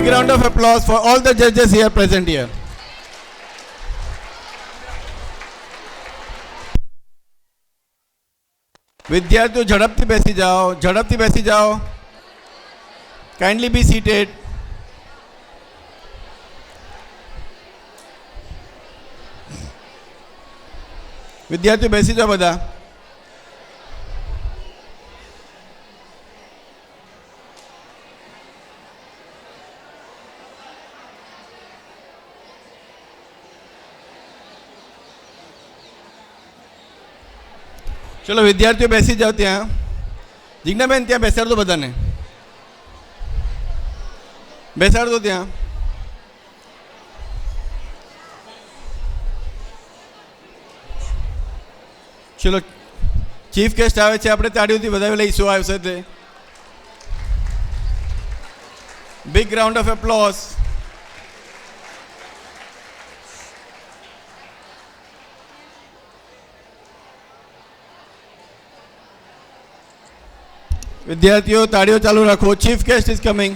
big round of applause for all the judges here present here. વિદ્યાર્થીઓ ઝડપથી બેસી જાઓ. Kindly be seated. વિદ્યાર્થીઓ બેસી જાઓ બધા. ચલો વિદ્યાર્થીઓ બેસી જાઓ ત્યાં. જિજ્ઞાબેન ત્યાં બેસાડ દો બધાને. બેસાડ દો ત્યાં. ચલો ચીફ ગેસ્ટ આવે છે, આપણે તાળીઓથી વધાવી લઈશું. આવશે તે બિગ રાઉન્ડ ઓફ એપ્લોઝ. વિદ્યાર્થીઓ તાળીઓ ચાલુ રાખો. Chief guest is coming.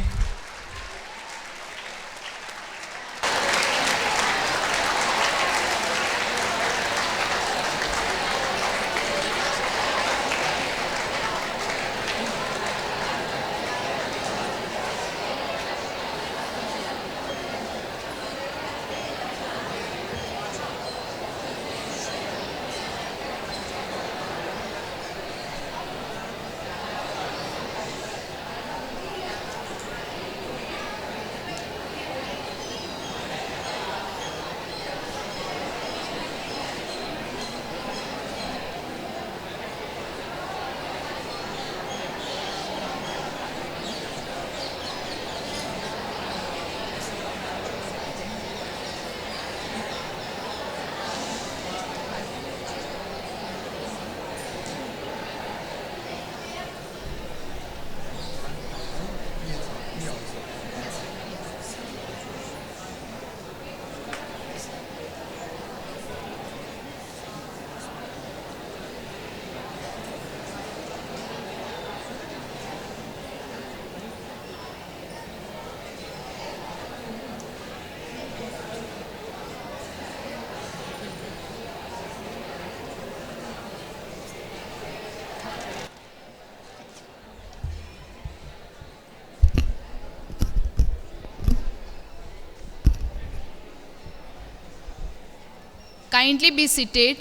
Kindly be seated.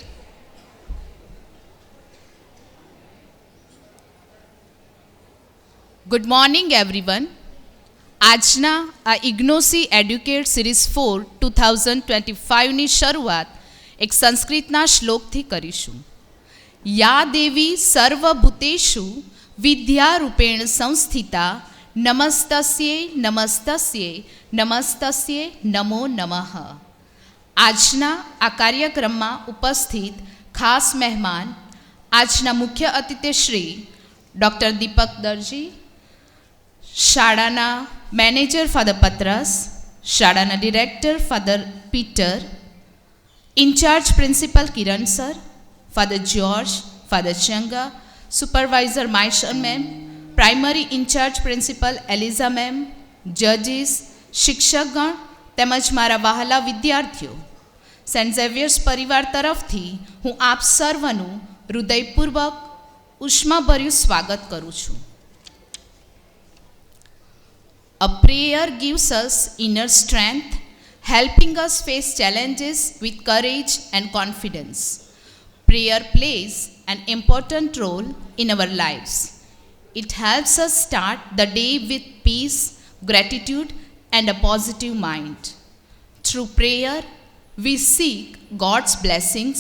Good morning everyone. આજના આ ઇગ્નોસી એડ્યુકેટ સિરીઝ 4 2025ની શરૂઆત એક સંસ્કૃતના શ્લોકથી કરીશું. યા દેવી સર્વભૂતેષુ વિદ્યારૂપેણ સંસ્થિતા નમસ્તસ્યે નમસ્તસ્યે નમસ્તસ્યે નમો નમઃ. આજના આ કાર્યક્રમમાં ઉપસ્થિત ખાસ મહેમાન આજના મુખ્ય અતિથિ શ્રી ડૉક્ટર દીપક દરજી, શાળાના મેનેજર ફાધર પત્રસ, શાળાના director father Peter, in charge principal Kiran sir, father George, father Changa, supervisor Mayshar ma'am, primary in charge principal Eliza ma'am, જજીસ, શિક્ષકગણ તેમજ મારા વહાલા વિદ્યાર્થીઓ, સેન્ટ ઝેવિયર્સ પરિવાર તરફથી હું આપ સર્વનું હૃદયપૂર્વક ઉષ્માભર્યું સ્વાગત કરું છું. A prayer gives us inner strength, helping us face challenges with courage and confidence. Prayer plays an important role in our lives. It helps us start the day with peace, gratitude, and a positive mind. Through prayer, we seek God's blessings,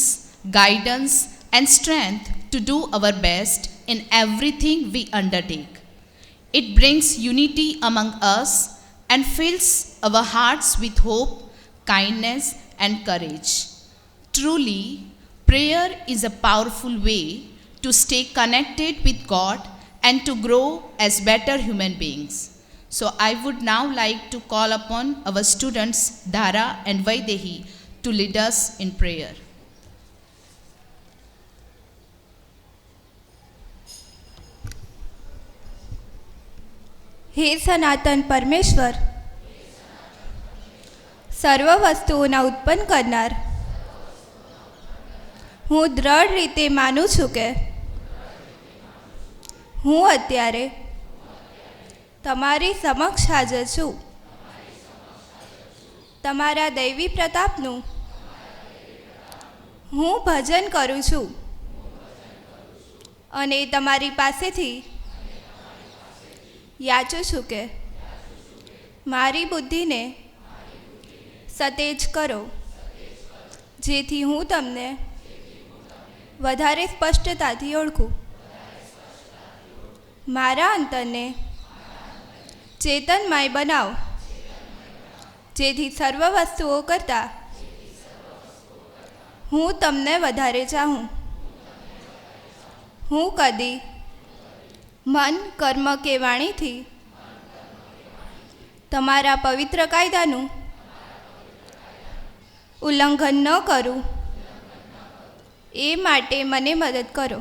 guidance, and strength to do our best in everything we undertake. It brings unity among us and fills our hearts with hope, kindness, and courage. Truly, prayer is a powerful way to stay connected with God and to grow as better human beings. So I would now like to call upon our students Dhara and Vaidehi to lead us in prayer. हे सनातन परमेश्वर, સર્વ વસ્તુઓના ઉત્પન્ન કરનાર હું દ્રઢ રીતે માનું છું કે હું અત્યારે તમારી સમક્ષ હાજર છું. તમારા દૈવી પ્રતાપનું હું ભજન કરું છું અને તમારી પાસેથી યાચું છું કે મારી બુદ્ધિને સતેજ કરો, જેથી હું તમને વધારે સ્પષ્ટતાથી ઓળખું. મારા અંતરને ચેતનમય બનાવો, જેથી સર્વ વસ્તુઓ કરતાં હું તમને વધારે ચાહું. હું કદી મન, કર્મ કે વાણીથી તમારા પવિત્ર કાયદાનું ઉલ્લંઘન ન કરું, એ માટે મને મદદ કરો.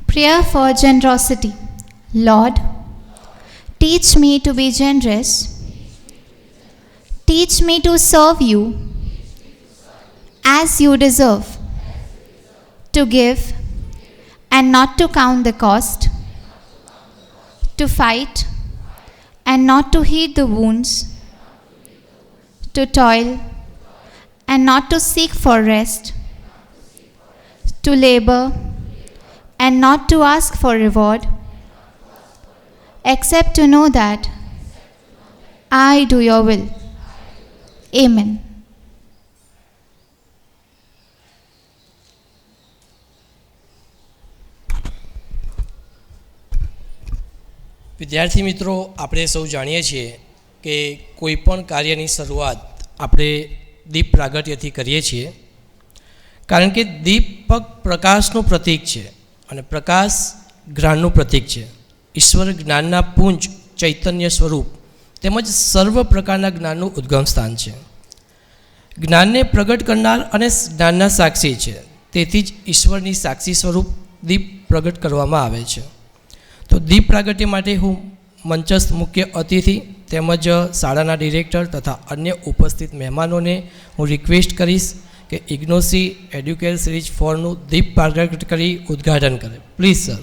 Prayer for generosity. Lord, teach me to be generous. Teach me to serve you as you deserve, to give and not to count the cost, to fight and not to heed the wounds, to toil and not to seek for rest, to labor and not to ask for reward, except to know that I do your will. Amen. વિદ્યાર્થી મિત્રો, આપણે સૌ જાણીએ છીએ કે કોઈ પણ કાર્યની શરૂઆત આપણે દીપ પ્રાગટ્યથી કરીએ છીએ, કારણ કે દીપક પ્રકાશનું પ્રતીક છે અને પ્રકાશ જ્ઞાનનું પ્રતીક છે. ઈશ્વર જ્ઞાનના પુંજ, ચૈતન્ય સ્વરૂપ તેમજ સર્વ પ્રકારના જ્ઞાનનું ઉદ્ગમ સ્થાન છે. જ્ઞાનને પ્રગટ કરનાર અને જ્ઞાનના સાક્ષી છે, તેથી જ ઈશ્વરની સાક્ષી સ્વરૂપ દીપ પ્રગટ કરવામાં આવે છે. તો દીપ પ્રાગટ્ય માટે હું મંચસ્થ મુખ્ય અતિથિ તેમજ શાળાના ડિરેક્ટર તથા અન્ય ઉપસ્થિત મહેમાનોને હું રિક્વેસ્ટ કરીશ કે ઇગ્નોસી એડ્યુકેટ સિરીઝ 4નું દીપ પ્રાગટ્ય કરી ઉદ્ઘાટન કરે. Please sir.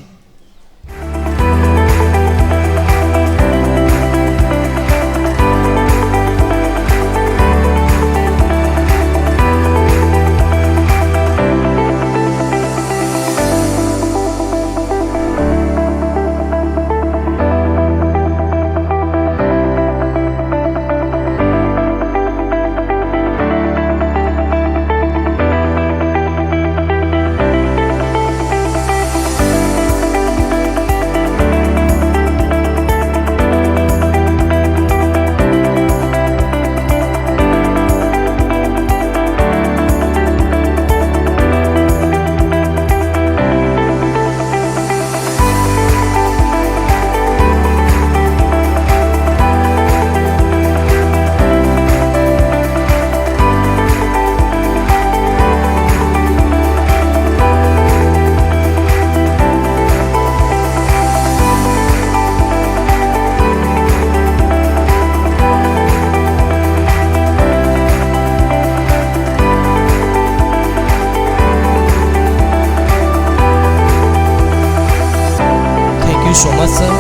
so much, sir.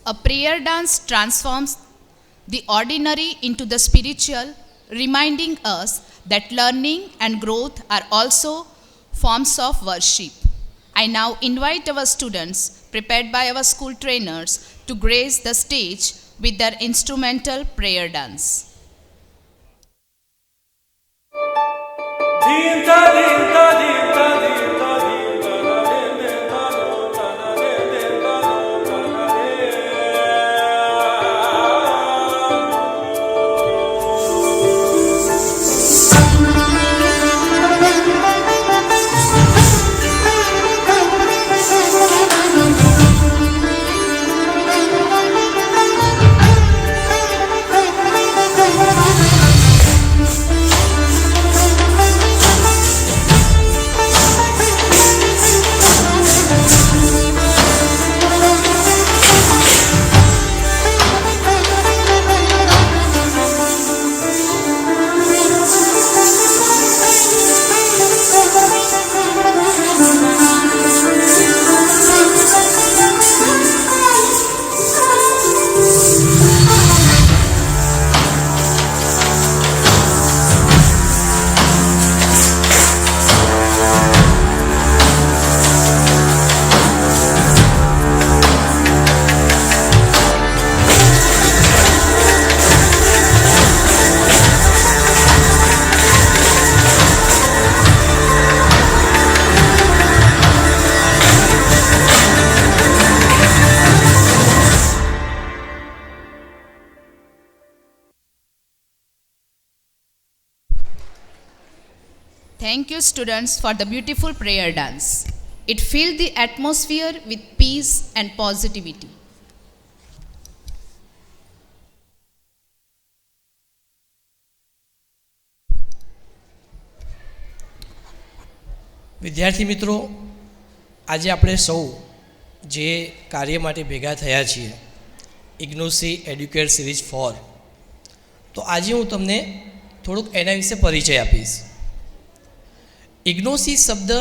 A prayer dance transforms the ordinary into the spiritual, reminding us that learning and growth are also forms of worship. I now invite our students, prepared by our school trainers, to grace the stage with their instrumental prayer dance. Thank you, students, for the beautiful prayer dance. It filled the atmosphere with peace and positivity. વિદ્યાર્થી મિત્રો, આજે આપણે સૌ જે કાર્ય માટે ભેગા થયા છીએ, ઇગ્નોસી એડ્યુકેટ સિરીઝ 4, તો આજે હું તમને થોડુંક એના વિશે પરિચય આપીશ. ઇગ્નોસી શબ્દ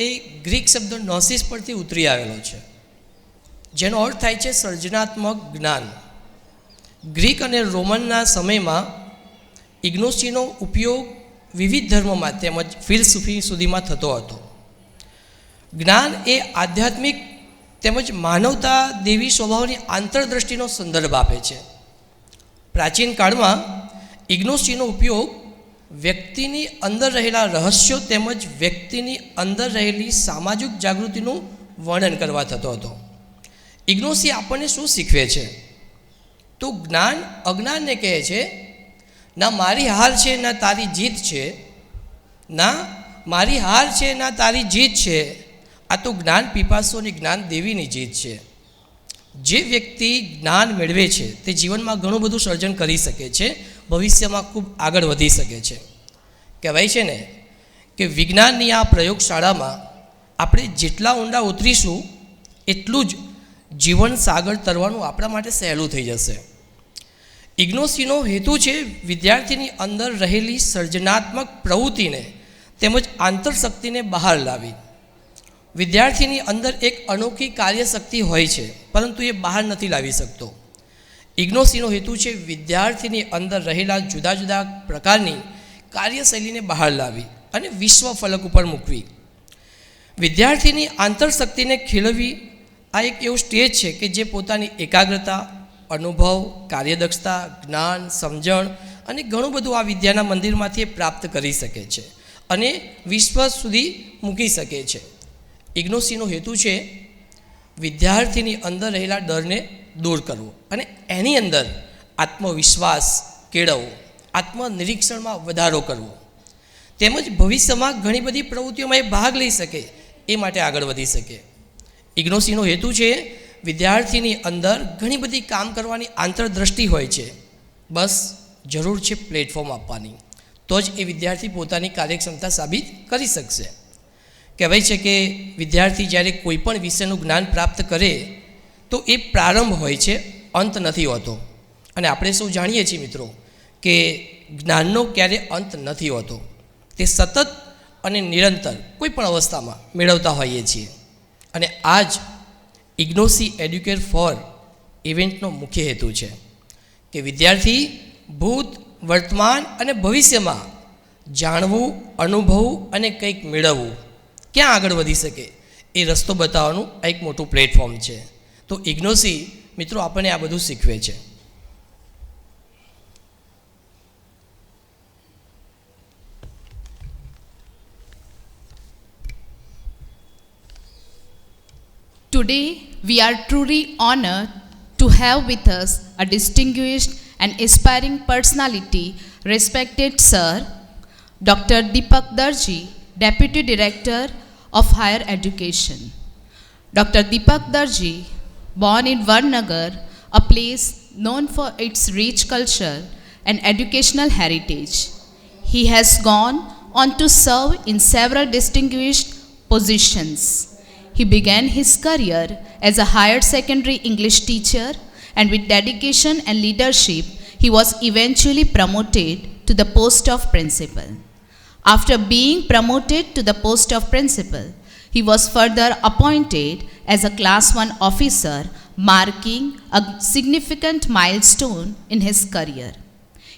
એ ગ્રીક શબ્દ નોસિસ પરથી ઉતરી આવેલો છે, જેનો અર્થ થાય છે સર્જનાત્મક જ્ઞાન. ગ્રીક અને રોમનના સમયમાં ઇગ્નોસીનો ઉપયોગ વિવિધ ધર્મોમાં તેમજ ફિલસૂફી સુધીમાં થતો હતો. જ્ઞાન એ આધ્યાત્મિક તેમજ માનવતા દેવી સ્વભાવની આંતરદૃષ્ટિનો સંદર્ભ આપે છે. પ્રાચીન કાળમાં ઇગ્નોસીનો ઉપયોગ વ્યક્તિની અંદર રહેલા રહસ્યો તેમજ વ્યક્તિની અંદર રહેલી સામાજિક જાગૃતિનું વર્ણન કરવા થતો હતો. ઇગ્નોસી આપણને શું શીખવે છે? તો જ્ઞાન અજ્ઞાનને કહે છે, ના મારી હાર છે ના તારી જીત છે, ના મારી હાર છે ના તારી જીત છે, આ તો જ્ઞાન પીપાસોની જ્ઞાન દેવીની જીત છે. જે વ્યક્તિ જ્ઞાન મેળવે છે તે જીવનમાં ઘણું બધું સર્જન કરી શકે છે, ભવિષ્યમાં ખૂબ આગળ વધી શકે છે. કહેવાય છે ને કે વિજ્ઞાનની આ પ્રયોગશાળામાં આપણે જેટલા ઊંડા ઉતરીશું એટલું જ જીવન સાગર તરવાનું આપણા માટે સહેલું થઈ જશે. ઇગ્નોસીનો હેતુ છે વિદ્યાર્થીની અંદર રહેલી સર્જનાત્મક પ્રવૃત્તિને તેમજ આંતરશક્તિને બહાર લાવી. વિદ્યાર્થીની અંદર એક અનોખી કાર્યશક્તિ હોય છે, પરંતુ એ બહાર નથી લાવી શકતો. ઇગ્નોસીનો હેતુ છે વિદ્યાર્થીની અંદર રહેલા જુદા જુદા પ્રકારની કાર્યશૈલીને બહાર લાવી અને વિશ્વ ફલક ઉપર મૂકવી. વિદ્યાર્થીની આંતરશક્તિને ખીલવવી આ એક એવું સ્ટેજ છે કે જે પોતાની એકાગ્રતા, અનુભવ, કાર્યદક્ષતા, જ્ઞાન, સમજણ અને ઘણું બધું આ વિદ્યાના મંદિરમાંથી પ્રાપ્ત કરી શકે છે અને વિશ્વ સુધી મૂકી શકે છે. ઇગ્નોસીનો હેતુ છે વિદ્યાર્થીની અંદર રહેલા ડરને દૂર કરવો અને એની અંદર આત્મવિશ્વાસ કેળવવો, આત્મનિરીક્ષણમાં વધારો કરવો, તેમજ ભવિષ્યમાં ઘણી બધી પ્રવૃત્તિઓમાં એ ભાગ લઈ શકે એ માટે આગળ વધી શકે. ઇગ્નોસીનો હેતુ છે વિદ્યાર્થીની અંદર ઘણી બધી કામ કરવાની આંતરદૃષ્ટિ હોય છે, બસ જરૂર છે પ્લેટફોર્મ આપવાની, તો જ એ વિદ્યાર્થી પોતાની કાર્યક્ષમતા સાબિત કરી શકશે. કહેવાય છે કે વિદ્યાર્થી જ્યારે કોઈ પણ વિષયનું જ્ઞાન પ્રાપ્ત કરે તો એ પ્રારંભ હોય છે, અંત નથી હોતો. અને આપણે સૌ જાણીએ છીએ મિત્રો કે જ્ઞાનનો ક્યારે અંત નથી હોતો, તે સતત અને નિરંતર કોઈ પણ અવસ્થામાં મેળવતા હોઈએ છીએ. અને આ જ ઇગ્નોસી એડ્યુકેટ ફોર ઇવેન્ટનો મુખ્ય હેતુ છે કે વિદ્યાર્થી ભૂત, વર્તમાન અને ભવિષ્યમાં જાણવું, અનુભવવું અને કંઈક મેળવવું, ક્યાં આગળ વધી શકે એ રસ્તો બતાવવાનું આ એક મોટું પ્લેટફોર્મ છે. તો ઇગ્નોસી મિત્રો આપણને આ બધું શીખવે છે. Today, we are truly honored to have with us a distinguished and inspiring personality, respected Sir Dr. Deepak Darji, Deputy Director of Higher Education. Dr. Deepak Darji, born in Varnagar, a place known for its rich culture and educational heritage. He has gone on to serve in several distinguished positions. He began his career as a higher secondary English teacher, and with dedication and leadership, he was eventually promoted to the post of principal. After being promoted to the post of principal, he was further appointed as a Class 1 officer, marking a significant milestone in his career.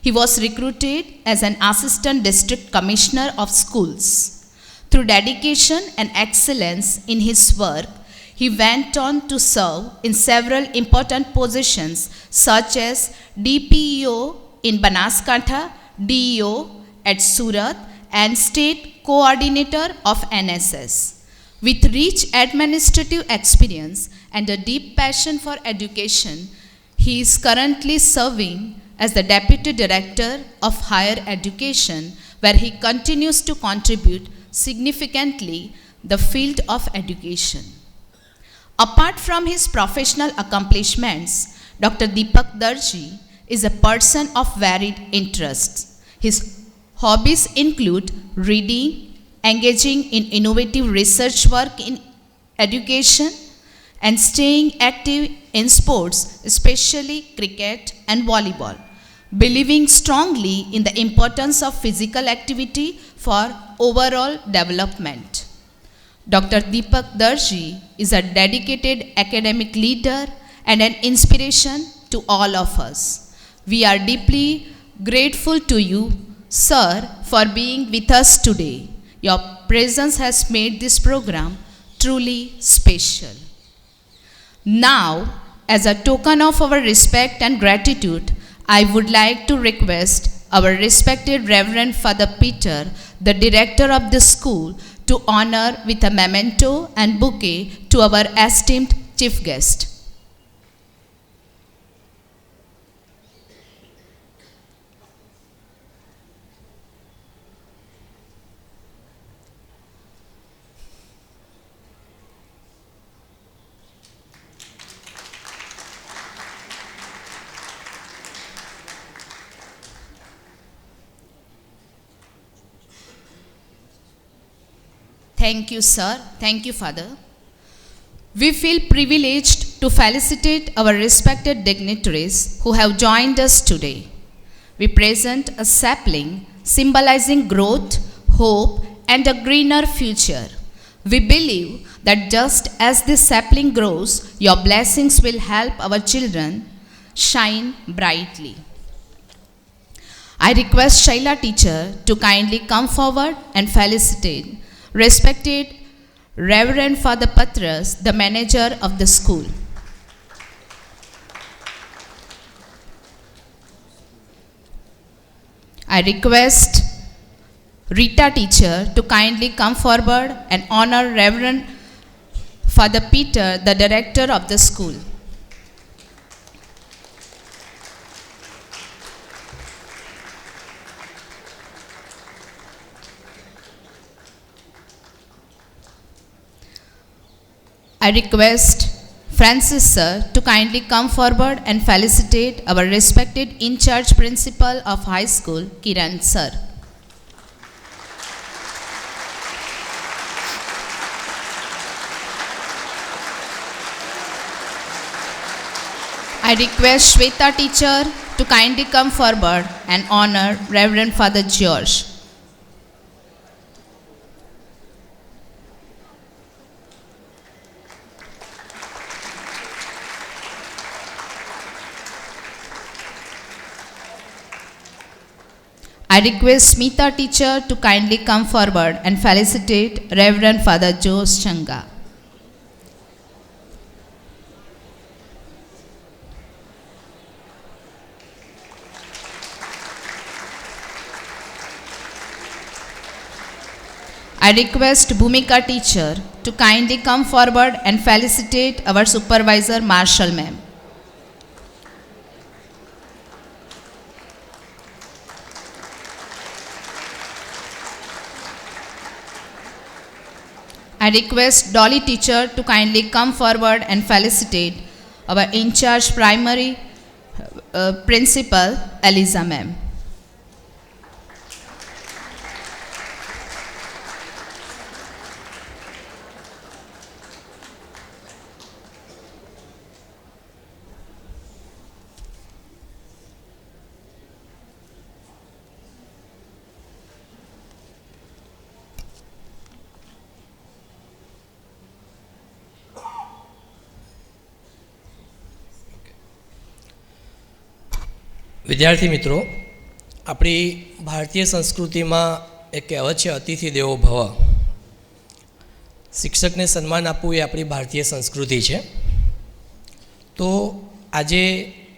He was recruited as an Assistant District Commissioner of Schools. Through dedication and excellence in his work, he went on to serve in several important positions such as DPEO in Banaskantha, DEO at Surat, and State Coordinator of NSS. With rich administrative experience and a deep passion for education, he is currently serving as the Deputy Director of Higher Education, where he continues to contribute significantly the field of education. Apart from his professional accomplishments, Dr. Deepak Darji is a person of varied interests. His hobbies include reading, engaging in innovative research work in education, and staying active in sports, especially cricket and volleyball, believing strongly in the importance of physical activity for overall development. Dr. Deepak Darji is a dedicated academic leader and an inspiration to all of us. We are deeply grateful to you, sir, for being with us today. Your presence has made this program truly special. Now, as a token of our respect and gratitude, I would like to request our respected Reverend Father Peter, the director of the school, to honor with a memento and bouquet to our esteemed chief guest. Thank you, sir. Thank you, Father. We feel privileged to felicitate our respected dignitaries who have joined us today. We present a sapling symbolizing growth, hope, and a greener future. We believe that just as this sapling grows, your blessings will help our children shine brightly. I request Shaila teacher to kindly come forward and felicitate respected Reverend Father Patras, the manager of the school. I request Rita teacher to kindly come forward and honor Reverend Father Peter, the director of the school. I request Francis sir to kindly come forward and felicitate our respected in-charge principal of high school, Kiran sir. I request Shweta teacher to kindly come forward and honor Reverend Father George. I request Smita teacher to kindly come forward and felicitate Reverend Father Jose Changa. I request Bhumika teacher to kindly come forward and felicitate our supervisor Marshall ma'am. I request Dolly teacher to kindly come forward and felicitate our in-charge primary principal Eliza ma'am. વિદ્યાર્થી મિત્રો, આપણી ભારતીય સંસ્કૃતિમાં એક કહેવત છે, અતિથિ દેવો ભવ. શિક્ષકને સન્માન આપવું એ આપણી ભારતીય સંસ્કૃતિ છે. તો આજે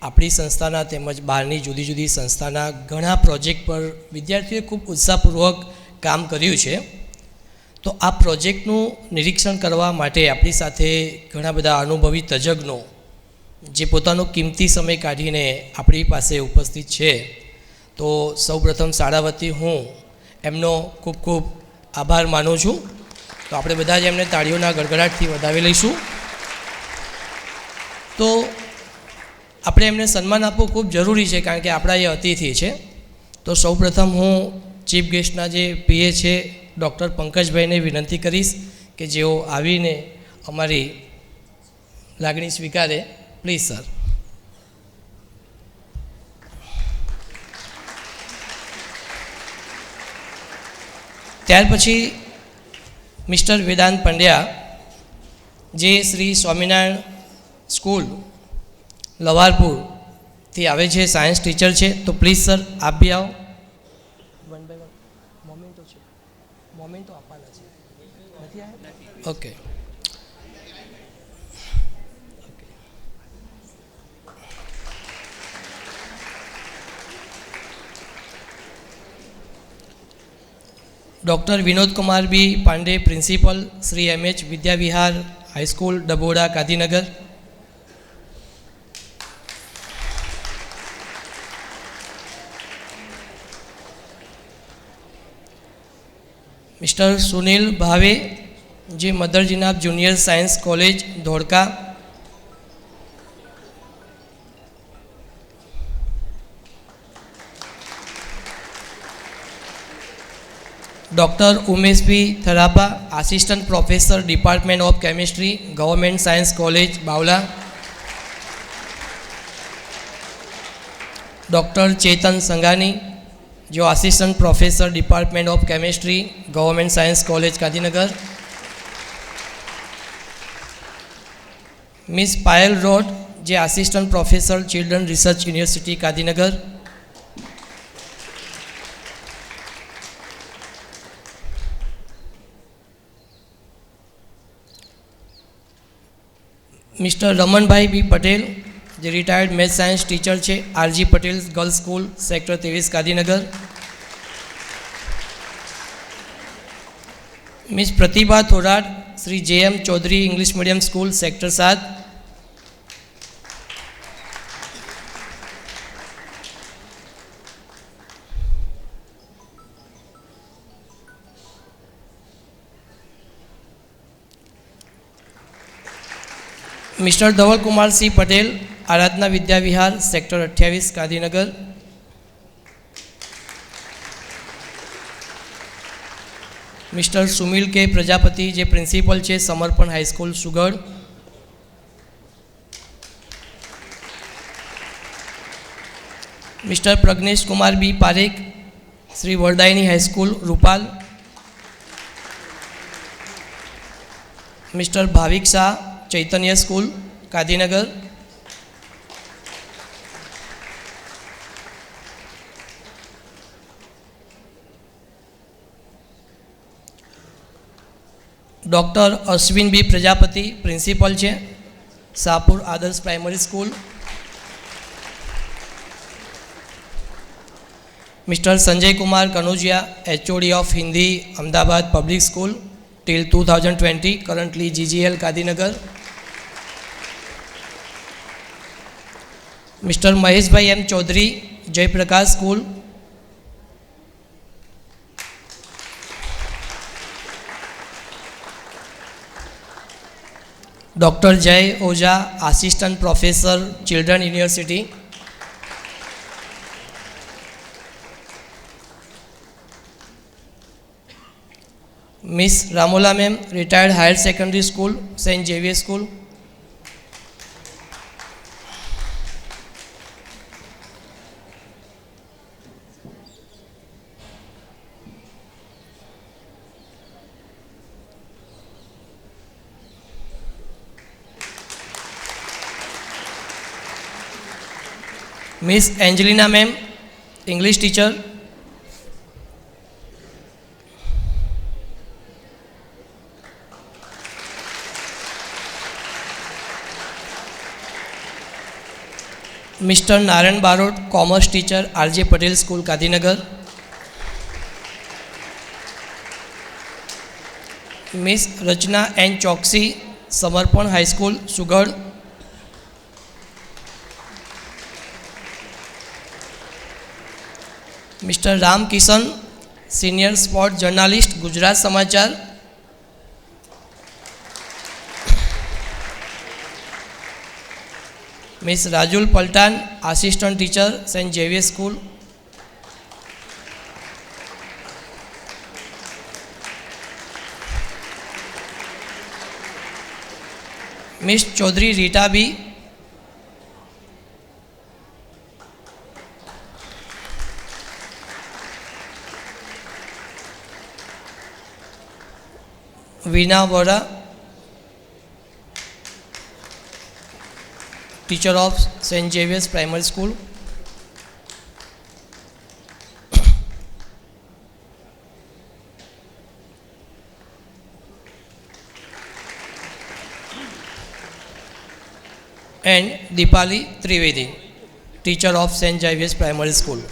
આપણી સંસ્થાના તેમજ બહારની જુદી જુદી સંસ્થાના ઘણા પ્રોજેક્ટ પર વિદ્યાર્થીઓએ ખૂબ ઉત્સાહપૂર્વક કામ કર્યું છે. તો આ પ્રોજેક્ટનું નિરીક્ષણ કરવા માટે આપણી સાથે ઘણા બધા અનુભવી તજજ્ઞો જે પોતાનો કિંમતી સમય કાઢીને આપણી પાસે ઉપસ્થિત છે. તો સૌપ્રથમ શાળા વતી હું એમનો ખૂબ ખૂબ આભાર માનું છું. તો આપણે બધા જ એમને તાળીઓના ગડગડાટથી વધાવી લઈશું. તો આપણે એમને સન્માન આપવું ખૂબ જરૂરી છે, કારણ કે આપણા એ અતિથિ છે. તો સૌપ્રથમ હું ચીફ ગેસ્ટના જે પીએ છે ડૉક્ટર પંકજભાઈને વિનંતી કરીશ કે જેઓ આવીને અમારી લાગણી સ્વીકારે. Please sir. ત્યાર પછી મિસ્ટર વેદાંત પંડ્યા, જે શ્રી સ્વામિનારાયણ સ્કૂલ લવારપુરથી આવે છે, સાયન્સ ટીચર છે. તો પ્લીઝ સર આપ બી આવો. વન બાય વન મોમેન્ટો છે, મોમેન્ટો આપવાના છે. નથી આવ્યા? Okay. Doctor Vinod Kumar B Pandey, principal Shri MH Vidyavihar high school Daboda Gandhinagar. Mister Sunil Bhave, જે mother Jinab junior science college Dholka. Doctor Umesh B Tharapa, assistant professor department of chemistry, government science college Bavla. Doctor Chetan Sanghani, जो assistant professor department of chemistry, government science college Gandhinagar. Miss Payal Rod, जे assistant professor children research university Gandhinagar. Mister Raman bhai B Patel, જે retired math science teacher છે, RG Patel girls school sector 23 Gandhinagar. Miss Pratibha Thorat, Shri JM Chaudhari English medium school sector 7. Mister Dhaval Kumar Singh Patel, Aradhana Vidya Vihar sector 28 Gandhinagar. Mister Sumil K Prajapati, जे principal है Samarpan high school Sugadh. Mister Pragnesh Kumar B Parekh, Shri Varadayini high school Rupal. Mister Bhavik Shah, Chaitanya school Gandhinagar. Doctor Ashwin B Prajapati, principal है Shahpur Adarsh primary school. Mister Sanjay Kumar Kanojia, HOD of Hindi Ahmedabad public school till 2020, currently GGL Gandhinagar. Mister Mahesh bhai M Chaudhari, Jayprakash school. Doctor Jay Ojha, assistant professor children university. Miss Ramola ma'am, retired higher secondary school Saint Xavier school. Miss Angelina ma'am, English teacher. Mister Narayan Barot, commerce teacher, RJ Patel school Gandhinagar. Miss Rachna N Chauksi, Samarpan high school Sugadh. Mister Ram Kishan, senior sport journalist, Gujarat Samachar. Miss Rajul Paltan, assistant teacher, Saint Xavier school. Miss Chaudhari Rita B. Veena Vora, teacher of Saint Xavier's primary school. And Deepali Trivedi, teacher of Saint Xavier's primary school.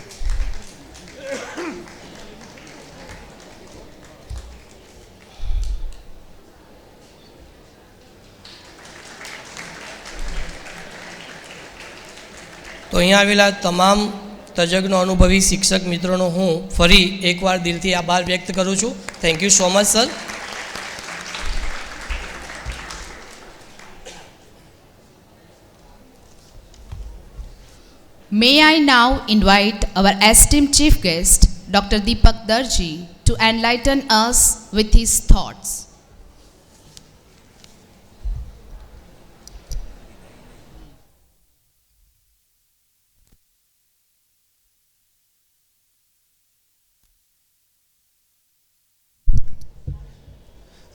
તો અહીંયા આવેલા તમામ તજજ્ઞો, અનુભવી શિક્ષક મિત્રોનો હું ફરી એકવાર દિલથી આભાર વ્યક્ત કરું છું. Thank you so much sir. May I now invite our esteemed chief guest, Dr. Deepak Darji, to enlighten us with his thoughts.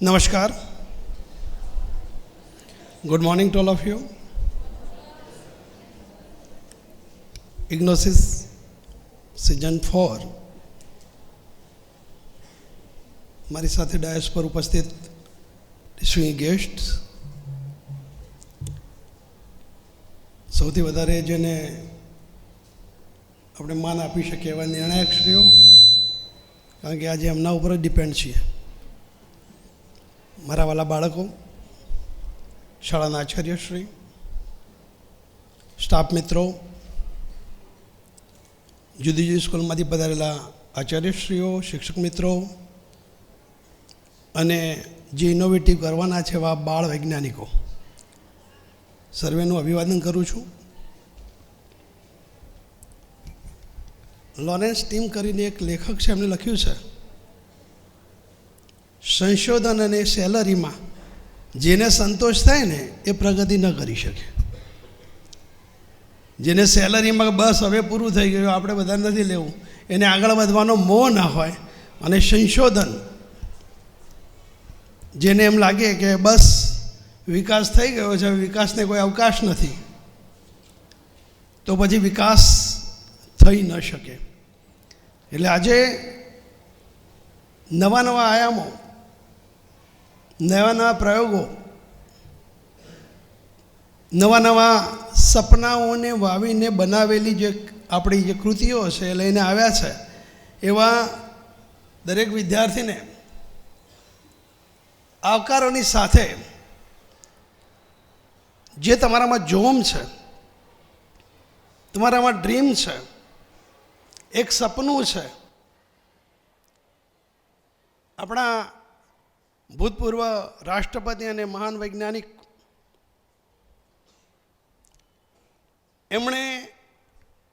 Namaskar. Good morning to all of you. Ignosis Season 4. મારી સાથે dice પર ઉપસ્થિત ડિસ્ટિંગ્વિશ્ડ guest, સૌથી વધારે જેને આપણે માન આપી શકીએ એવા નિર્ણાયકશ્રીઓ, કારણ કે આજે એમના ઉપર જ ડિપેન્ડ છીએ. મારા વાલા બાળકો, શાળાના આચાર્યશ્રી, સ્ટાફ મિત્રો, જુદી જુદી સ્કૂલમાંથી પધારેલા આચાર્યશ્રીઓ, શિક્ષક મિત્રો અને જે ઇનોવેટિવ કરવાના છે એવા બાળ વૈજ્ઞાનિકો, સર્વેનું અભિવાદન કરું છું. લોરેન્સ ટીમ કરીને એક લેખક છે, એમણે લખ્યું છે, સંશોધન અને સેલરીમાં જેને સંતોષ થાય ને એ પ્રગતિ ન કરી શકે. જેને સેલરીમાં બસ હવે પૂરું થઈ ગયું, આપણે બધા નથી લેવું, એને આગળ વધવાનો મોહ ના હોય, અને સંશોધન જેને એમ લાગે કે બસ વિકાસ થઈ ગયો છે, વિકાસને કોઈ અવકાશ નથી, તો પછી વિકાસ થઈ ન શકે. એટલે આજે નવા નવા આયામો, નવા નવા પ્રયોગો, નવા નવા સપનાઓને વાવીને બનાવેલી જે આપણી જે કૃતિઓ છે એ લઈને આવ્યા છે. એવા દરેક વિદ્યાર્થીને આવકારોની સાથે જે તમારામાં જોમ છે, તમારામાં ડ્રીમ છે, એક સપનું છે, આપણા ભૂતપૂર્વ રાષ્ટ્રપતિ અને મહાન વૈજ્ઞાનિક એમણે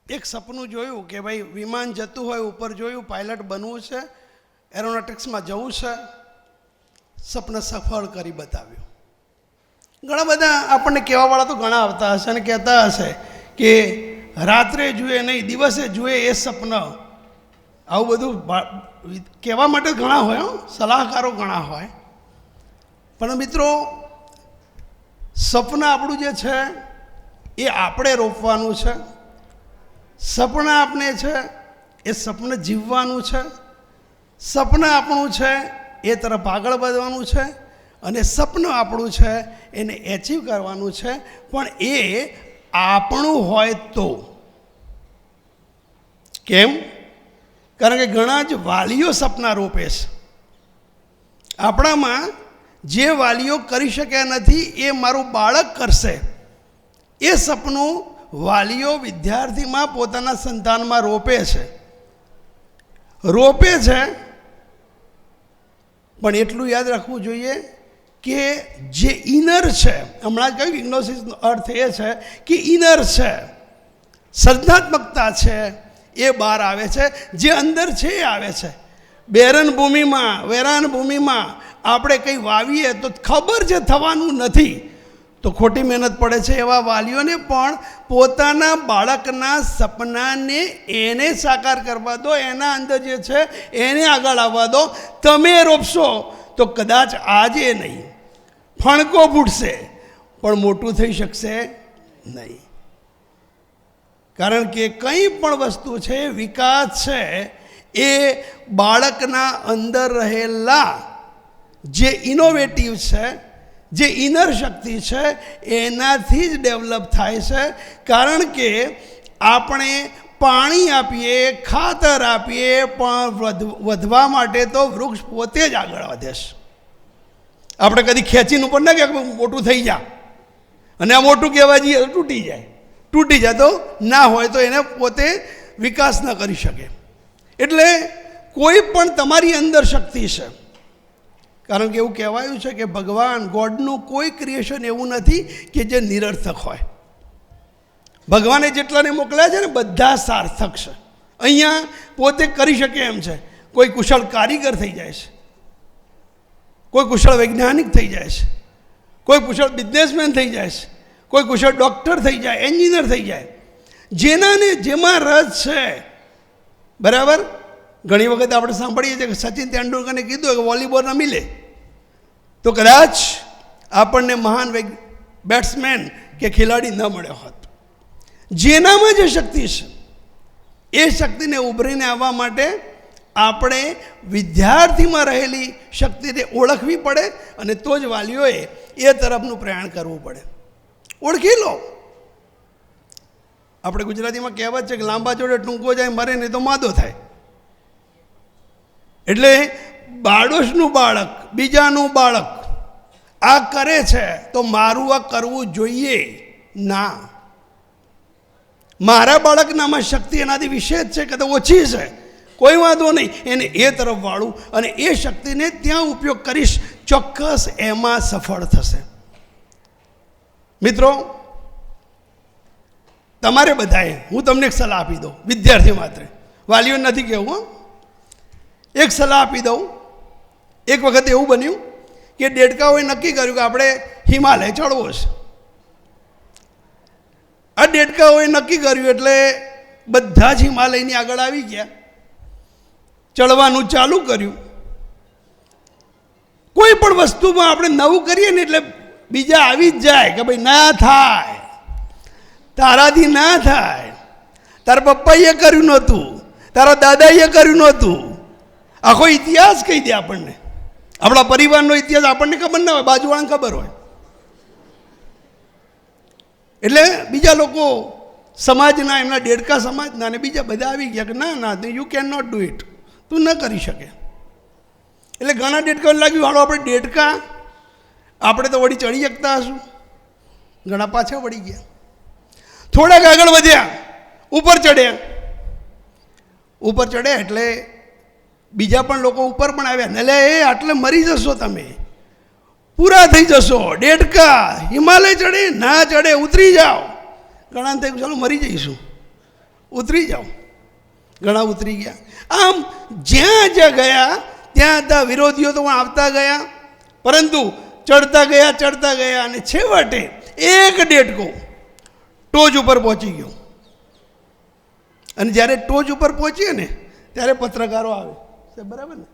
એક સપનું જોયું કે ભાઈ વિમાન જતું હોય ઉપર જોયું, પાયલટ બનવું છે, એરોનોટિક્સમાં જવું છે, સપના સફળ કરી બતાવ્યું. ઘણા બધા આપણને કહેવાવાળા તો ઘણા આવતા હશે અને કહેતા હશે કે રાત્રે જુએ નહીં દિવસે જુએ એ સપના. આવું બધું કહેવા માટે ઘણા હોય, સલાહકારો ઘણા હોય. પણ મિત્રો, સપના આપણું જે છે એ આપણે રોપવાનું છે. સપના આપણે છે એ સપના જીવવાનું છે. સપના આપણું છે એ તરફ આગળ વધવાનું છે, અને સપનું આપણું છે એને એચીવ કરવાનું છે. પણ એ આપણું હોય તો કેમ? કારણ કે ઘણા જ વાલીઓ સપના રોપે છે. આપણામાં જે વાલીઓ કરી શક્યા નથી એ મારું બાળક કરશે, એ સપનું વાલીઓ વિદ્યાર્થીમાં પોતાના સંતાનમાં રોપે છે. રોપે છે, પણ એટલું યાદ રાખવું જોઈએ કે જે ઇનર છે, હમણાં જ કહ્યું ઇગ્નોસિસનો અર્થ એ છે કે ઇનર છે, સર્જનાત્મકતા છે, એ બહાર આવે છે, જે અંદર છે એ આવે છે. બેરન ભૂમિમાં, વેરાન ભૂમિમાં આપણે કંઈ વાવીએ તો ખબર છે થવાનું નથી, તો ખોટી મહેનત પડે છે. એવા વાલીઓને પણ પોતાના બાળકના સપનાને એને સાકાર કરવા દો, એના અંદર જે છે એને આગળ આવવા દો. તમે રોપશો તો કદાચ આજે નહીં, ફણકો ફૂટશે પણ મોટું થઈ શકશે નહીં. કારણ કે કંઈ પણ વસ્તુ છે, વિકાસ છે, એ બાળકના અંદર રહેલા જે ઇનોવેટિવ છે, જે ઇનર શક્તિ છે, એનાથી જ ડેવલપ થાય છે. કારણ કે આપણે પાણી આપીએ, ખાતર આપીએ, પણ વધવા માટે તો વૃક્ષ પોતે જ આગળ વધે છે. આપણે કદી ખેંચીને ઉપર ના કે મોટું થઈ જા, અને આ મોટું કહેવા જઈએ તો તૂટી જાય તો ના હોય તો એને પોતે વિકાસ ન કરી શકે. એટલે કોઈ પણ તમારી અંદર શક્તિ છે. કારણ કે એવું કહેવાયું છે કે ભગવાન, ગોડનું કોઈ ક્રિએશન એવું નથી કે જે નિરર્થક હોય. ભગવાને જેટલાને મોકલ્યા છે ને બધા સાર્થક છે. અહીંયા પોતે કરી શકે એમ છે. કોઈ કુશળ કારીગર થઈ જાય છે, કોઈ કુશળ વૈજ્ઞાનિક થઈ જાય છે, કોઈ કુશળ બિઝનેસમેન થઈ જાય છે, કોઈ કુશળ ડૉક્ટર થઈ જાય, એન્જિનિયર થઈ જાય, જેનાને જેમાં રસ છે. બરાબર. ઘણી વખત આપણે સાંભળીએ છીએ કે સચિન તેંડુલકરને કીધું કે વોલીબોલ રમી લે તો કદાચ આપણને મહાન બેટ્સમેન કે ખેલાડી ન મળ્યો હોત. જેનામાં જે શક્તિ છે એ શક્તિને ઉભરીને આવવા માટે આપણે વિદ્યાર્થીમાં રહેલી શક્તિને ઓળખવી પડે, અને તો જ વાલીઓએ એ તરફનું પ્રયાણ કરવું પડે. ઓળખી લો. આપણે ગુજરાતીમાં કહેવત છે કે લાંબા જોડે ટૂંકો જાય, મરે નહીં તો માદો થાય. એટલે બાળોશનું બાળક, બીજાનું બાળક આ કરે છે તો મારું આ કરવું જોઈએ ના. મારા બાળકનામાં શક્તિ એનાથી વિશેષ છે કે તો ઓછી છે, કોઈ વાંધો નહીં, એને એ તરફ વાળું અને એ શક્તિને ત્યાં ઉપયોગ કરીશ, ચોક્કસ એમાં સફળ થશે. મિત્રો, તમારે બધાએ, હું તમને એક સલાહ આપી દઉં, વિદ્યાર્થી માત્ર, વાલીઓ નથી કહેવું, એક સલાહ આપી દઉં. એક વખત એવું બન્યું કે દેડકાઓએ નક્કી કર્યું કે આપણે હિમાલય ચડવો છે. આ દેડકાઓએ નક્કી કર્યું એટલે બધા જ હિમાલયની આગળ આવી ગયા, ચડવાનું ચાલુ કર્યું. કોઈ પણ વસ્તુમાં આપણે નવું કરીએ ને એટલે બીજા આવી જ જાય કે ભાઈ ના થાય, તારાથી ના થાય, તારા પપ્પાએ કર્યું નહોતું, તારા દાદાએ કર્યું નહોતું. આખો ઇતિહાસ કહી દે આપણને. આપણા પરિવારનો ઇતિહાસ આપણને ખબર ના હોય, બાજુવાળાને ખબર હોય. એટલે બીજા લોકો સમાજના, એમના દેડકા સમાજના અને બીજા બધા આવી ગયા કે ના ના, you can not do it, તું ન કરી શકે. એટલે ઘણા દેડકાઓને લાગ્યું હાલો આપણે દેડકા આપણે તો વળી ચડી શકતા હશું. ઘણા પાછા વળી ગયા, થોડાક આગળ વધ્યા, ઉપર ચડ્યા. ઉપર ચડ્યા એટલે બીજા પણ લોકો ઉપર પણ આવ્યા ને, એટલે એ આટલે મરી જશો તમે, પૂરા થઈ જશો. દેડકા હિમાલય ચડે ના ચડે, ઉતરી જાઓ. ઘણા થયું ચાલો મરી જઈશું, ઉતરી જાઓ. ઘણા ઉતરી ગયા. આમ જ્યાં જ્યાં ગયા ત્યાં ત્યાં વિરોધીઓ તો પણ આવતા ગયા, પરંતુ ચડતા ગયા અને છેવટે એક દેડકો ટોચ ઉપર પહોંચી ગયો. અને જ્યારે ટોચ ઉપર પહોંચીએ ને ત્યારે પત્રકારો આવે, બરાબર ને,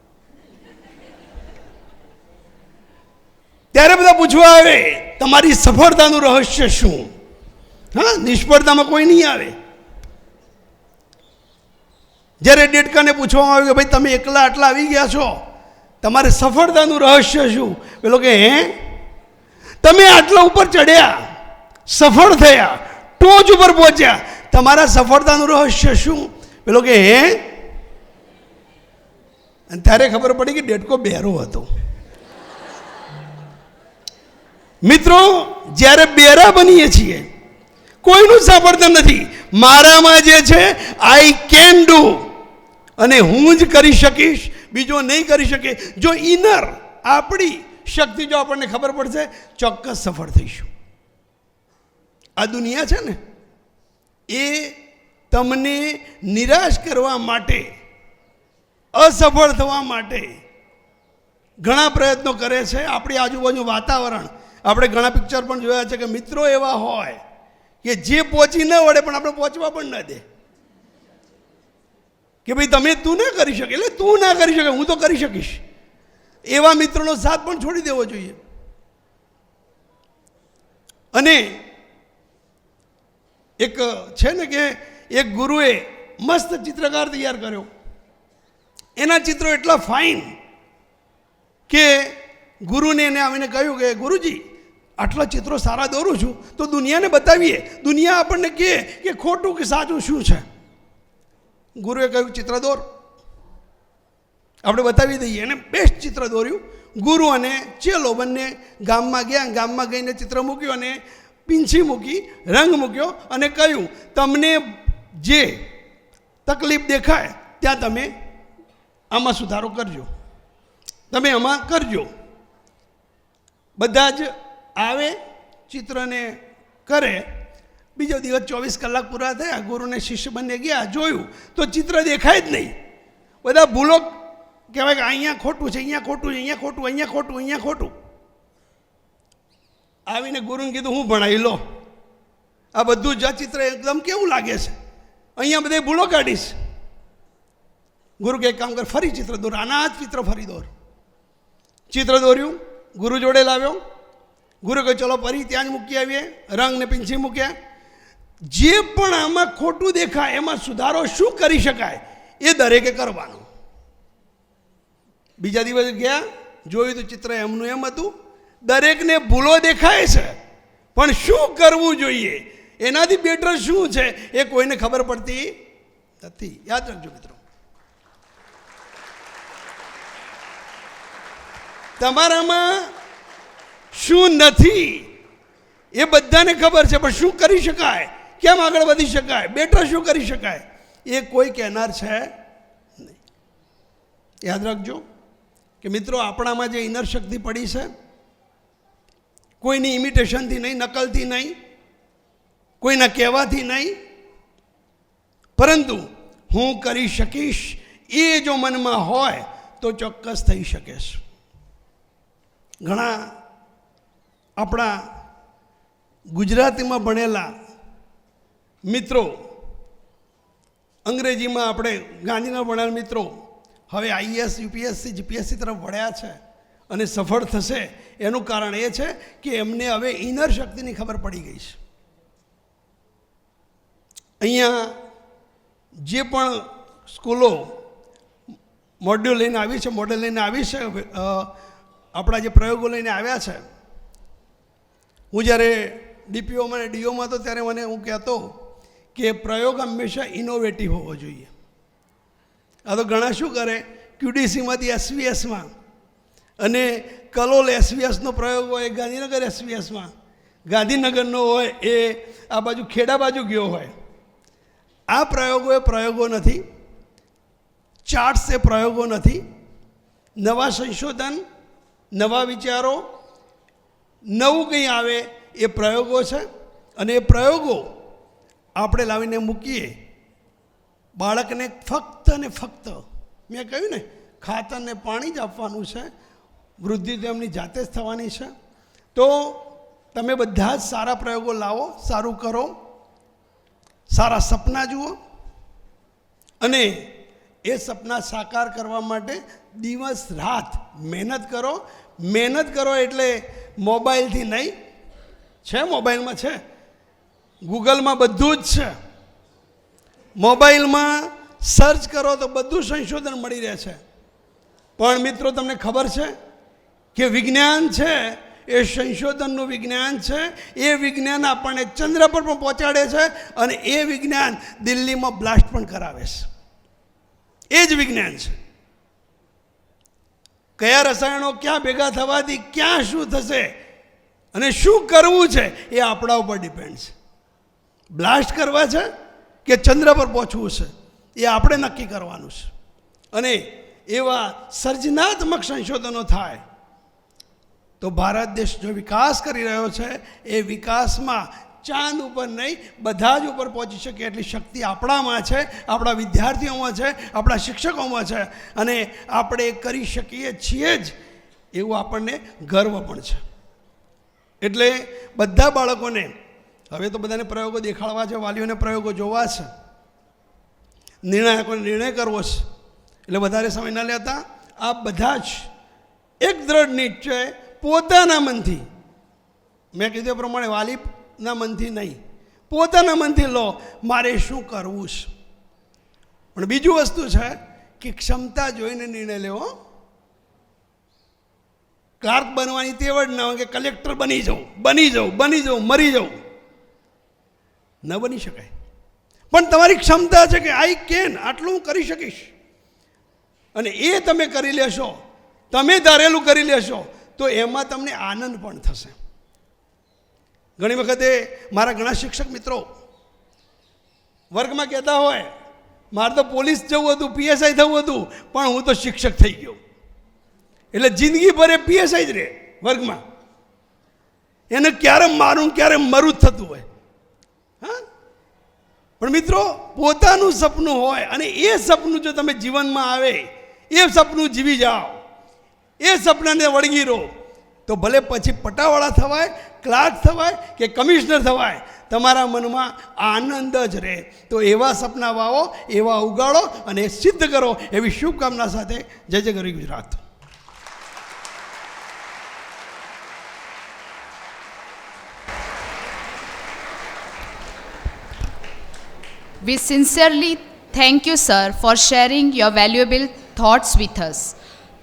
ત્યારે બધા પૂછવા આવે તમારી સફળતાનું રહસ્ય શું. હા, નિષ્ફળતામાં કોઈ નહીં આવે. જ્યારે દેડકાને પૂછવામાં આવ્યું કે ભાઈ તમે એકલા આટલા આવી ગયા છો, તમારે સફળતાનું રહસ્ય શું? પેલો કે હે, તમે આટલા ઉપર ચડ્યા, સફળ થયા, ટોચ ઉપર પહોંચ્યા, તમારા સફળતાનું રહસ્ય શું? પેલો કે હે. અને ત્યારે ખબર પડી કે દેડકો બેરો હતો. મિત્રો, જ્યારે બેરા બનીએ છીએ કોઈનું સાંભળતા નથી. મારામાં જે છે આઈ કેન ડુ, અને હું જ કરી શકીશ, બીજો નહીં કરી શકે. જો ઇનર આપણી શક્તિ જો આપણને ખબર પડશે, ચોક્કસ સફળ થઈશું. આ દુનિયા છે ને એ તમને નિરાશ કરવા માટે, અસફળ થવા માટે ઘણા પ્રયત્નો કરે છે. આપણી આજુબાજુ વાતાવરણ, આપણે ઘણા પિક્ચર પણ જોયા છે કે મિત્રો એવા હોય કે જે પહોંચી ન વળે પણ આપણે પહોંચવા પણ ન દે, કે ભાઈ તું ના કરી શકે, એટલે તું ના કરી શકે, હું તો કરી શકીશ. એવા મિત્રોનો સાથ પણ છોડી દેવો જોઈએ. અને એક છે ને કે એક ગુરુએ મસ્ત ચિત્રકાર તૈયાર કર્યો. એના ચિત્રો એટલા ફાઇન કે ગુરુને એને આવીને કહ્યું કે ગુરુજી, આટલા ચિત્રો સારા દોરું છું તો દુનિયાને બતાવીએ, દુનિયા આપણને કહે કે ખોટું કે સાચું શું છે. ગુરુએ કહ્યું ચિત્ર દોર, આપણે બતાવી દઈએ. એને બેસ્ટ ચિત્ર દોર્યું. ગુરુ અને ચેલો બંને ગામમાં ગયા. ગામમાં ગઈને ચિત્ર મૂક્યું અને પીંછી મૂકી, રંગ મૂક્યો અને કહ્યું તમને જે તકલીફ દેખાય ત્યાં તમે આમાં સુધારો કરજો, તમે આમાં કરજો. બધા જ આવે, ચિત્રને કરે. બીજો દિવસ 24 કલાક પૂરા થયા, ગુરુને શિષ્ય બંને ગયા, જોયું તો ચિત્ર દેખાય જ નહીં. બધા ભૂલો કહેવાય કે અહીંયા ખોટું છે, અહીંયા ખોટું છે, અહીંયા ખોટું, અહીંયા ખોટું, અહીંયા ખોટું. આવીને ગુરુને કીધું હું ભણાવી લો, આ બધું જ ચિત્ર એકદમ કેવું લાગે છે, અહીંયા બધે ભૂલો કાઢીશ. ગુરુ કે એક કામ કર, ફરી ચિત્ર દોર, આના જ ચિત્ર ફરી દોર. ચિત્ર દોર્યું, ગુરુ જોડે લાવ્યો. ગુરુ કહે ચલો ફરી ત્યાં જ મૂકી આવીએ, રંગ ને પીંછી મૂક્યા. જે પણ આમાં ખોટું દેખાય એમાં સુધારો શું કરી શકાય એ દરેકે કરવાનું. બીજા દિવસે ગયા, જોયું તો ચિત્ર એમનું એમ હતું. દરેકને ભૂલો દેખાય છે, પણ શું કરવું જોઈએ, એનાથી બેટર શું છે એ કોઈને ખબર પડતી નથી. યાદ રાખજો મિત્રો, તમારામાં શું નથી એ બધાને ખબર છે, પણ શું કરી શકાય, કેમ આગળ વધી શકાય, બેટર શું કરી શકાય એ કોઈ કહેનાર છે નહીં. યાદ રાખજો કે મિત્રો, આપણામાં જે ઇનર શક્તિ પડી છે, કોઈની ઇમિટેશનથી નહીં, નકલથી નહીં, કોઈના કહેવાથી નહીં, પરંતુ હું કરી શકીશ એ જો મનમાં હોય તો ચોક્કસ થઈ શકે છે. ઘણા આપણા ગુજરાતીમાં ભણેલા મિત્રો, અંગ્રેજીમાં આપણે ગાંધીના ભણેલા મિત્રો હવે IAS, UPSC, GPSC તરફ વળ્યા છે અને સફળ થશે. એનું કારણ એ છે કે એમને હવે ઇનર શક્તિની ખબર પડી ગઈ છે. અહીંયા જે પણ સ્કૂલો મોડ્યુલ લઈને આવી છે, મોડેલ લઈને આવી છે, આપણા જે પ્રયોગો લઈને આવ્યા છે, હું જ્યારે DPOમાં અને DOમાં હતો ત્યારે મને હું કહેતો કે પ્રયોગ હંમેશા ઇનોવેટિવ હોવો જોઈએ. આ તો ઘણા શું કરે, QDCમાંથી SVSમાં, અને કલોલ SVSનો પ્રયોગ હોય ગાંધીનગર SVSમાં, ગાંધીનગરનો હોય એ આ બાજુ ખેડા બાજુ ગયો હોય. આ પ્રયોગો એ પ્રયોગો નથી, ચાર્ટ્સ એ પ્રયોગો નથી. નવા સંશોધન, નવા વિચારો, નવું કંઈ આવે એ પ્રયોગો છે. અને એ પ્રયોગો આપણે લાવીને મૂકીએ. બાળકને ફક્ત ને ફક્ત મેં કહ્યું ને, ખાતરને પાણી જ આપવાનું છે, વૃદ્ધિ તેમની જાતે જ થવાની છે. તો તમે બધા જ સારા પ્રયોગો લાવો, સારું કરો, સારા સપના જુઓ, અને એ સપના સાકાર કરવા માટે દિવસ રાત મહેનત કરો. મહેનત કરો એટલે મોબાઈલથી નહીં, છે મોબાઈલમાં છે, ગૂગલમાં બધું જ છે. મોબાઈલમાં સર્ચ કરો તો બધું સંશોધન મળી રહે છે. પણ મિત્રો, તમને ખબર છે કે વિજ્ઞાન છે એ સંશોધનનું વિજ્ઞાન છે. એ વિજ્ઞાન આપણને ચંદ્ર પર પણ પહોંચાડે છે, અને એ વિજ્ઞાન દિલ્હીમાં બ્લાસ્ટ પણ કરાવે છે. એ જ વિજ્ઞાન છે. કયા રસાયણો ક્યાં ભેગા થવાથી ક્યાં શું થશે અને શું કરવું છે એ આપણા ઉપર ડિપેન્ડ છે. બ્લાસ્ટ કરવા છે કે ચંદ્ર પર પહોંચવું છે એ આપણે નક્કી કરવાનું છે. અને એવા સર્જનાત્મક સંશોધનો થાય તો ભારત દેશ જો વિકાસ કરી રહ્યો છે એ વિકાસમાં ચાંદ ઉપર નહીં બધા જ ઉપર પહોંચી શકે એટલી શક્તિ આપણામાં છે, આપણા વિદ્યાર્થીઓમાં છે, આપણા શિક્ષકોમાં છે અને આપણે કરી શકીએ છીએ જ એવું આપણને ગર્વ પણ છે. એટલે બધા બાળકોને હવે તો બધાને પ્રયોગો દેખાડવા છે, વાલીઓને પ્રયોગો જોવા છે, નિર્ણાયકોને નિર્ણય કરવો છે. એટલે વધારે સમય ન લેતા આ બધા જ એક દ્રઢ નિશ્ચય પોતાના મનથી, મેં કીધું એ પ્રમાણે વાલીના મનથી નહીં, પોતાના મનથી લો મારે શું કરવું છે. પણ બીજું વસ્તુ છે કે ક્ષમતા જોઈને નિર્ણય લેવો. ક્લાર્ક બનવાની તેવડ ના હોય કે કલેક્ટર બની જાઉં મરી જાઉં, ન બની શકાય. પણ તમારી ક્ષમતા છે કે આઈ કેન, આટલું હું કરી શકીશ, અને એ તમે કરી લેશો, તમે ધારેલું કરી લેશો તો એમાં તમને આનંદ પણ થશે. ઘણી વખતે મારા ઘણા શિક્ષક મિત્રો વર્ગમાં કહેતા હોય મારે તો પોલીસ જવું હતું, પીએસઆઈ થવું હતું, પણ હું તો શિક્ષક થઈ ગયો. એટલે જિંદગી ભર એ પીએસઆઈ જ રહે વર્ગમાં, એને ક્યારે મારું ક્યારે મરું જ થતું હોય. હા, પણ મિત્રો પોતાનું સપનું હોય અને એ સપનું જો તમે જીવનમાં આવે, એ સપનું જીવી જાઓ, એ સપનાને વળગી રહો, તો ભલે પછી પટાવાળા થવાય, ક્લાર્ક થવાય કે કમિશનર થવાય, તમારા મનમાં આનંદ જ રહે. તો એવા સપના વાવો, એવા ઉગાડો અને સિદ્ધ કરો, એવી શુભકામના સાથે જય જય ગરવી Gujarat. We sincerely thank you, sir, for sharing your valuable thoughts with us,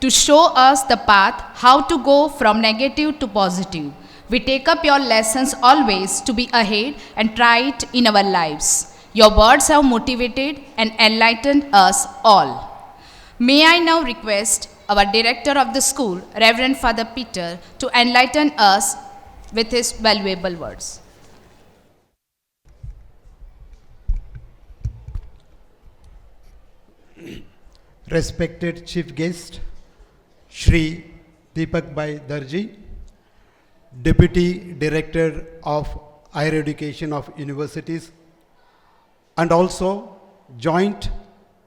to show us the path how to go from negative to positive. We take up your lessons always to be ahead and try it in our lives. Your words have motivated and enlightened us all. May I now request our director of the school, Reverend Father Peter, to enlighten us with his valuable words. Respected Chief Guest, Shri Deepak Bhai Darji, Deputy Director of Higher Education of Universities and also Joint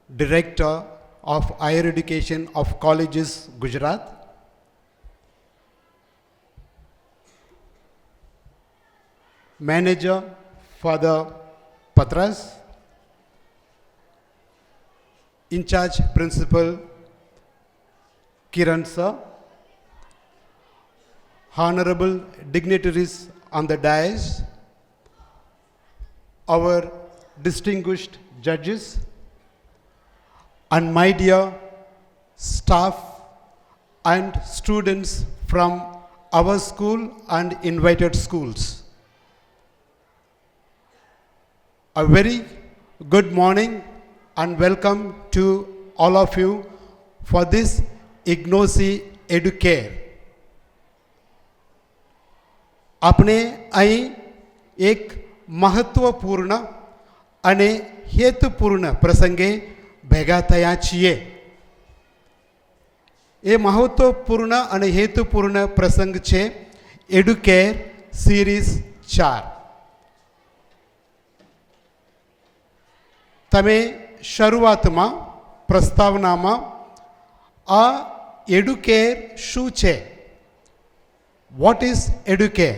Director of Higher Education of Colleges, Gujarat, Manager Father Patras, In-charge Principal Kiran sir, honorable dignitaries on the dais, our distinguished judges, and my dear staff and students from our school and invited schools. A very good morning and welcome to all of you for this Ignosi Educare. આપણે અહીં એક મહત્વપૂર્ણ અને હેતુપૂર્ણ પ્રસંગે ભેગા થયા છીએ. એ મહત્વપૂર્ણ અને હેતુપૂર્ણ પ્રસંગ છે એડ્યુકેર સિરીઝ 4. તમે શરૂઆતમાં પ્રસ્તાવનામાં આ એડ્યુકેર શું છે, વોટ ઇઝ એડ્યુકેર,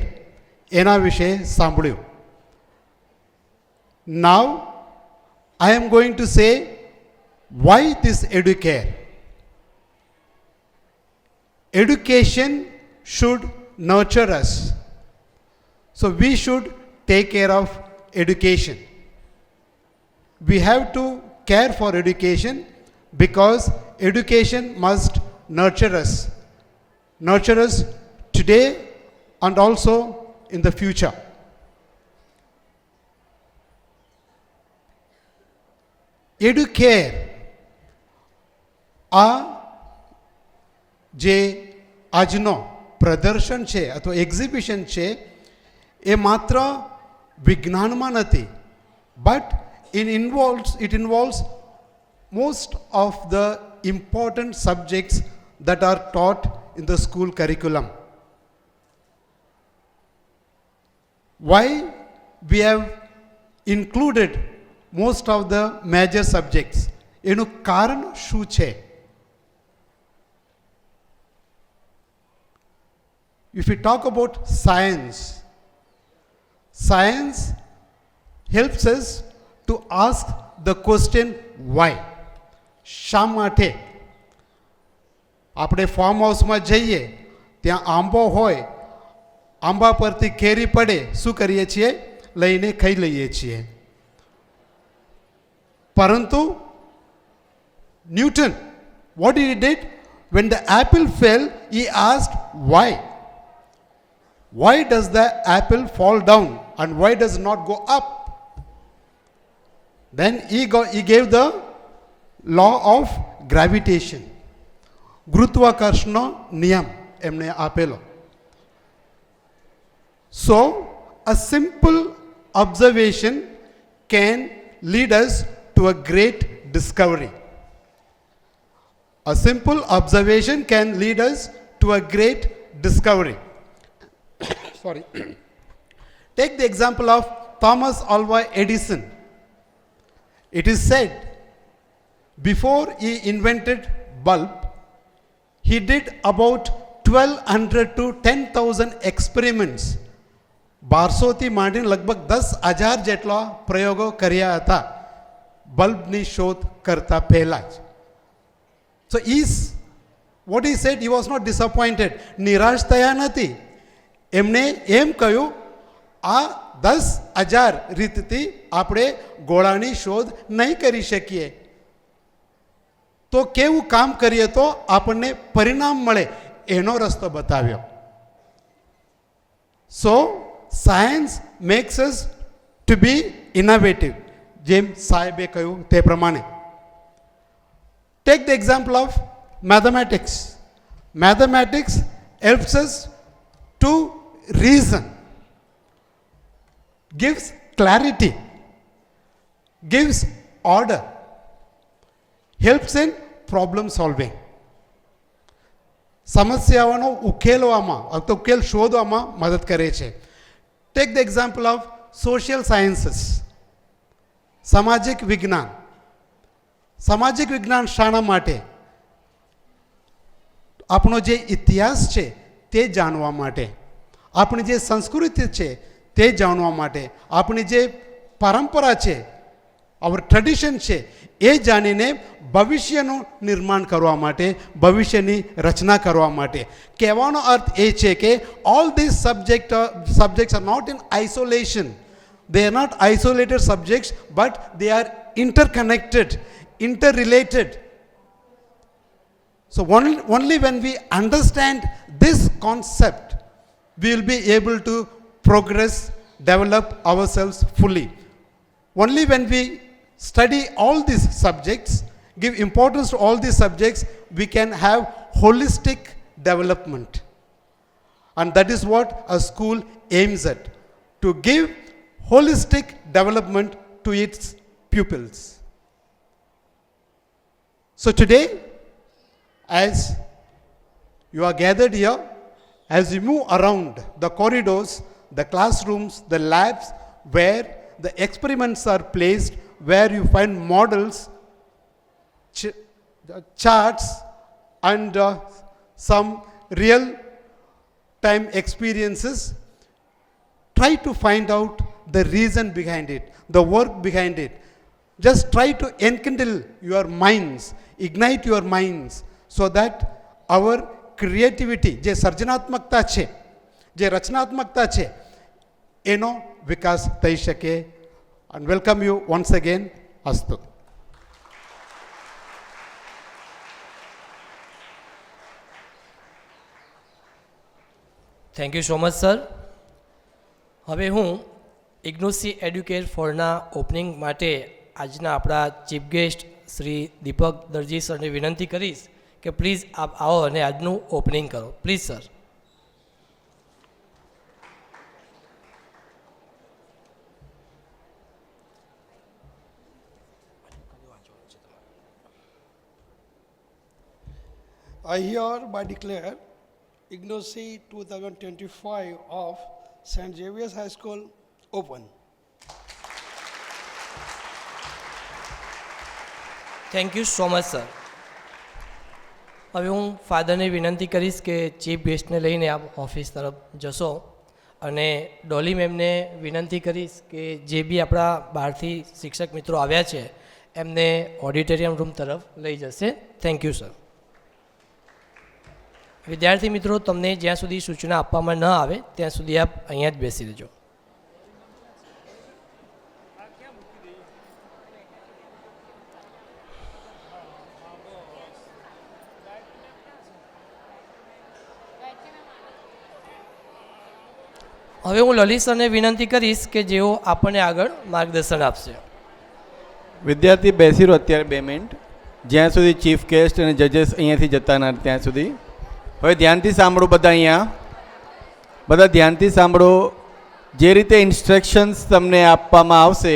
એના વિશે સાંભળ્યું. Now I am going to say why this Educare. Education should nurture us. So we should take care of education. We have to care for education because education must nurture us. Nurture us today and also in the future. Educare આ જે આજનો પ્રદર્શન છે અથવા exhibition છે એ માત્ર વિજ્ઞાનમાં નથી, but it ઇન્વોલ્વ્સ most of the important subjects that are taught in the school curriculum. Why we have included most of the major subjects? એનું કારણ શું છે? If we talk about science, science helps us to ask the question why. શા માટે? આપણે farm હાઉસમાં જઈએ, ત્યાં આંબો હોય, આંબા પરથી કેરી પડે, શું કરીએ છીએ? લઈને ખાઈ લઈએ છીએ. પરંતુ Newton, what he did? When the apple fell, he asked why. Why does the apple fall down and why does it not go up? Then he gave the law of gravitation. ગુરુત્વાકર્ષણનો નિયમ એમને આપેલો. So, a simple observation can lead us to a great discovery. A simple observation can lead us to a great discovery. Sorry. Take the example of Thomas Alva Edison. It is said, before he invented bulb, he did about 1200 to 10,000 experiments. 1200 થી માંડીને લગભગ 10,000 જેટલા પ્રયોગો કર્યા હતા બલ્બની શોધ કરતા પહેલા જ. So what he said, he was not disappointed. નિરાશ થયા નથી. એમને એમ કહ્યું, આ 10,000 રીતથી આપણે ગોળાની શોધ નહીં કરી શકીએ. તો કેવું કામ કરીએ તો આપણને પરિણામ મળે, એનો રસ્તો બતાવ્યો. So, science makes us to be innovative. જેમ સાહેબે કહ્યું તે પ્રમાણે. Take the example of mathematics. Mathematics helps us to reason, gives clarity, gives order, helps in problem solving. સમસ્યાઓનો ઉકેલવામાં અથવા ઉકેલ શોધવામાં મદદ કરે છે. Take the example of social sciences. સામાજિક વિજ્ઞાન. સામાજિક વિજ્ઞાન શાના માટે? આપણો જે ઇતિહાસ છે તે જાણવા માટે, આપણી જે સંસ્કૃતિ છે તે જાણવા માટે, આપણી જે પરંપરા છે, our tradition છે, એ જાણીને ભવિષ્યનું નિર્માણ કરવા માટે, ભવિષ્યની રચના કરવા માટે. કહેવાનો અર્થ એ છે કે all these subjects are not in isolation. They are not isolated subjects, but they are interconnected, interrelated. So only when we understand this concept, we will be able to progress, develop ourselves fully. Only when we study all these subjects, give importance to all these subjects, we can have holistic development. And that is what a school aims at, to give holistic development to its pupils. So today, as you are gathered here, as you move around the corridors, the classrooms, the labs, where the experiments are placed, where you find models, charts, and some real time experiences, try to find out the reason behind it, the work behind it. Just try to enkindle your minds, ignite your minds, so that our creativity, જે સર્જનાત્મકતા છે, જે રચનાત્મકતા છે, એનો વિકાસ થઈ શકે. And welcome you once again. Astu. Thank you so much sir. હવે હું ઇગ્નોસી એડ્યુકેટ ફોરના ઓપનિંગ માટે આજના આપણા ચીફ ગેસ્ટ શ્રી દીપક દરજી સરને વિનંતી કરીશ કે પ્લીઝ આપ આવો અને આજનું ઓપનિંગ કરો. Please sir. I hereby declare Ignosi 2025 of St. Xavier's High School open. Thank you so much sir. હવે હું ફાધરને વિનંતી કરીશ કે ચીફ ગેસ્ટને લઈને આપ ઓફિસ તરફ જશો અને ડોલી મેમને વિનંતી કરીશ કે જે બી આપણા બહારથી શિક્ષક મિત્રો આવ્યા છે એમને ઓડિટોરિયમ રૂમ તરફ લઈ જશે. Thank you sir. વિદ્યાર્થી મિત્રો, તમને જ્યાં સુધી સૂચના આપવામાં ન આવે ત્યાં સુધી આપ અહીંયા જ બેસી રહેજો. હવે હું લલિત સરને વિનંતી કરીશ કે જેઓ આપણને આગળ માર્ગદર્શન આપશે. વિદ્યાર્થી બેસી રહો અત્યારે 2 મિનિટ, જ્યાં સુધી ચીફ ગેસ્ટ અને જજેસ અહીંયાથી જતા ના ત્યાં સુધી. હવે ધ્યાનથી સાંભળો બધા, અહીંયા બધા ધ્યાનથી સાંભળો. જે રીતે ઇન્સ્ટ્રક્શન્સ તમને આપવામાં આવશે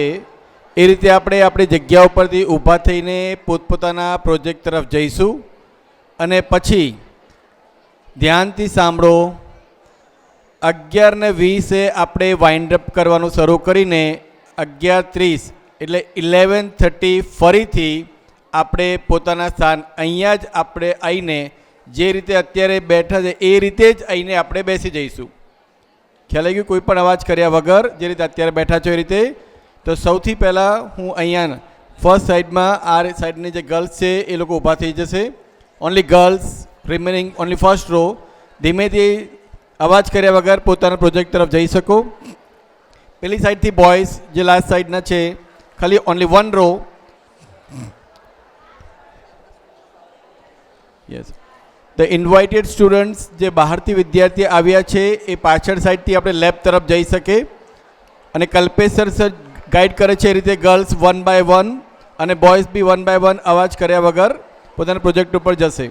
એ રીતે આપણે આપણી જગ્યા ઉપરથી ઊભા થઈને પોતપોતાના પ્રોજેક્ટ તરફ જઈશું અને પછી ધ્યાનથી સાંભળો. 11:20 આપણે વાઇન્ડ અપ કરવાનું શરૂ કરીને 11:30 એટલે 11:30 ફરીથી આપણે પોતાના સ્થાન અહીંયા જ આપણે આવીને જે રીતે અત્યારે બેઠા છે એ રીતે જ આવીને આપણે બેસી જઈશું. ખ્યાલ આવી ગયું? કોઈ પણ અવાજ કર્યા વગર જે રીતે અત્યારે બેઠા છો એ રીતે. તો સૌથી પહેલાં હું અહીંયા ફર્સ્ટ સાઈડમાં આ સાઈડની જે ગર્લ્સ છે એ લોકો ઊભા થઈ જશે. Only girls remaining only first row. ધીમેથી અવાજ કર્યા વગર પોતાના પ્રોજેક્ટ તરફ જઈ શકો. પેલી સાઈડથી બોયઝ જે લાસ્ટ સાઈડના છે ખાલી only 1 row. Yes, the invited students જે બહારથી વિદ્યાર્થી આવ્યા છે એ પાછળ સાઈડથી આપણે લેફ્ટ તરફ જઈ શકે અને કલ્પેશ સર ગાઈડ કરે છે એ રીતે ગર્લ્સ 1 by 1 અને બોયઝ બી 1 by 1 અવાજ કર્યા વગર પોતાના પ્રોજેક્ટ ઉપર જશે.